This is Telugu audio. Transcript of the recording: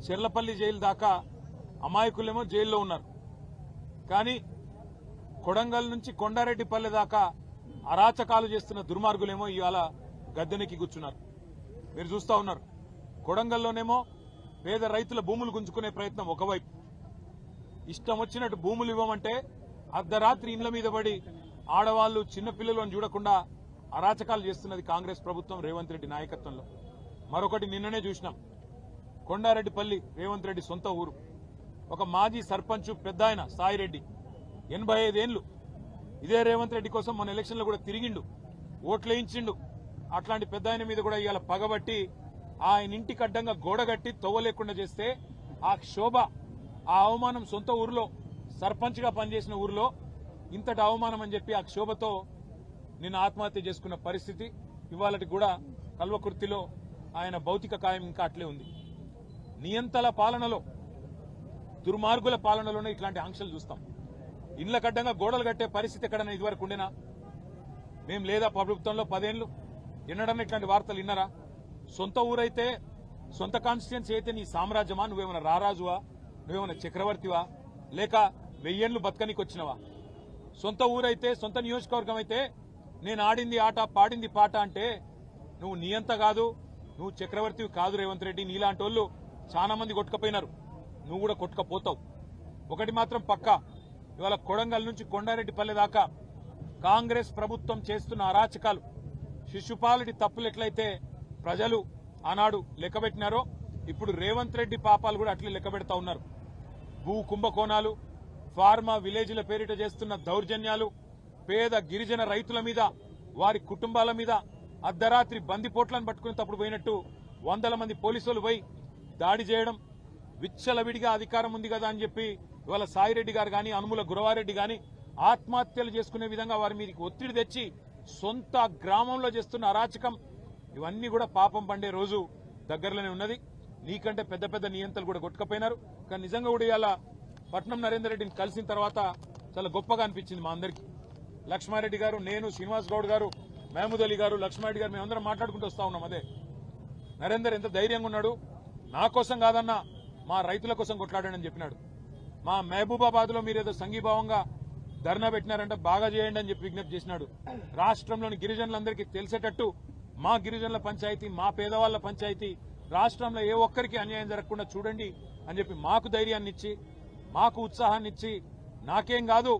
చెర్లపల్లి జైలు దాకా అమాయకులేమో జైల్లో ఉన్నారు. కానీ కొడంగల్ నుంచి కొండారెడ్డిపల్లి దాకా అరాచకాలు చేస్తున్న దుర్మార్గులేమో ఇవాళ గద్దెనెక్కి కూర్చున్నారు. మీరు చూస్తా ఉన్నారు. కొడంగల్లోనేమో పేద రైతుల భూములు గుంజుకునే ప్రయత్నం ఒకవైపు, ఇష్టం వచ్చినట్టు భూములు ఇవ్వమంటే అర్ధరాత్రి ఇండ్ల మీద పడి ఆడవాళ్లు చిన్నపిల్లలను చూడకుండా అరాచకాలు చేస్తున్నది కాంగ్రెస్ ప్రభుత్వం రేవంత్ రెడ్డి నాయకత్వంలో. మరొకటి నిన్ననే చూసినాం. కొండారెడ్డిపల్లి రేవంత్ రెడ్డి సొంత ఊరు. ఒక మాజీ సర్పంచ్ పెద్ద ఆయన సాయిరెడ్డి 85 ఏళ్లు ఇదే రేవంత్ రెడ్డి కోసం మన ఎలక్షన్లో కూడా తిరిగిండు, ఓట్లేయించిండు. అట్లాంటి పెద్ద ఆయన మీద కూడా ఇవాళ పగబట్టి ఆయన ఇంటికి అడ్డంగా గోడగట్టి తవ్వలేకుండా చేస్తే ఆ శోభ, ఆ అవమానం సొంత ఊరిలో సర్పంచ్ గా పనిచేసిన ఊరిలో ఇంతటి అవమానం అని చెప్పి ఆ క్షోభతో నిన్న ఆత్మహత్య చేసుకున్న పరిస్థితి. ఇవాళటి కూడా కల్వకుర్తిలో ఆయన భౌతిక కాయం ఇంకా అట్లే ఉంది. నియంతల పాలనలో, దుర్మార్గుల పాలనలోనే ఇట్లాంటి ఆంక్షలు చూస్తాం. ఇండ్ల కడ్డంగా గోడలు కట్టే పరిస్థితి ఎక్కడన్నా ఇదివరకు ఉండేనా? మేం లేదా ప్రభుత్వంలో 10 ఏళ్లు ఎన్నడన్నా ఇట్లాంటి వార్తలు విన్నారా? సొంత ఊరైతే, సొంత కాన్స్టిట్యున్సీ అయితే నీ సామ్రాజ్యమా? నువ్వేమైనా రారాజువా? నువ్వేమైనా చక్రవర్తివా? లేక 1000 ఏళ్లు బతకనికి వచ్చినవా? సొంత ఊరైతే, సొంత నియోజకవర్గం అయితే నేను ఆడింది ఆట పాడింది పాట అంటే నువ్వు నియంత కాదు, నువ్వు చక్రవర్తివి కాదు రేవంత్ రెడ్డి. నీలాంటి వాళ్ళు చాలా మంది కొట్టుకపోయినారు, నువ్వు కూడా కొట్టుకపోతావు. ఒకటి మాత్రం పక్కా, ఇవాళ కొడంగల్ నుంచి కొండారెడ్డిపల్లి దాకా కాంగ్రెస్ ప్రభుత్వం చేస్తున్న అరాచకాలు, శిశుపాలుడి తప్పులు ఎట్లయితే ప్రజలు ఆనాడు లెక్కబెట్టినారో ఇప్పుడు రేవంత్ రెడ్డి పాపాలు కూడా అట్లే లెక్కబెడతా ఉన్నారు. భూ కుంభకోణాలు, ఫార్మా విలేజ్ల పేరిట చేస్తున్న దౌర్జన్యాలు, పేద గిరిజన రైతుల మీద, వారి కుటుంబాల మీద అర్ధరాత్రి బందిపోట్లను పట్టుకునేటప్పుడు పోయినట్టు 100 మంది పోలీసులు పోయి దాడి చేయడం, విచ్చలవిడిగా అధికారం ఉంది కదా అని చెప్పి ఇవాళ సాయిరెడ్డి గారు కానీ, అనుముల గురవారెడ్డి కానీ ఆత్మహత్యలు చేసుకునే విధంగా వారి మీదకి ఒత్తిడి తెచ్చి సొంత గ్రామంలో చేస్తున్న అరాచకం, ఇవన్నీ కూడా పాపం పండే రోజు దగ్గరలోనే ఉన్నది. నీకంటే పెద్ద పెద్ద నియంతలు కూడా కొట్టుకపోయినారు. కానీ నిజంగా కూడా ఇవాళ పట్నం నరేందర్ రెడ్డిని కలిసిన తర్వాత చాలా గొప్పగా అనిపించింది మా అందరికీ. లక్ష్మారెడ్డి గారు, నేను, శ్రీనివాస్ గౌడ్ గారు, మహమూద్ అలీ గారు, లక్ష్మారెడ్డి గారు మేమందరం మాట్లాడుకుంటూ వస్తా ఉన్నాం. అదే నరేందర్ ఎంత ధైర్యంగా ఉన్నాడు, నా కోసం కాదన్నా మా రైతుల కోసం కొట్లాడాడని చెప్పినాడు. మా మహబూబాబాద్ లో మీరేదో సంఘీభావంగా ధర్నా పెట్టినారంటే బాగా చేయండి అని చెప్పి విజ్ఞప్తి చేసినాడు. రాష్ట్రంలోని గిరిజనులందరికీ తెలిసేటట్టు మా గిరిజనుల పంచాయతీ, మా పేదవాళ్ల పంచాయతీ, రాష్ట్రంలో ఏ ఒక్కరికి అన్యాయం జరగకుండా చూడండి అని చెప్పి మాకు ధైర్యాన్ని ఇచ్చి, మాకు ఉత్సాహాన్ని ఇచ్చి, నాకేం కాదు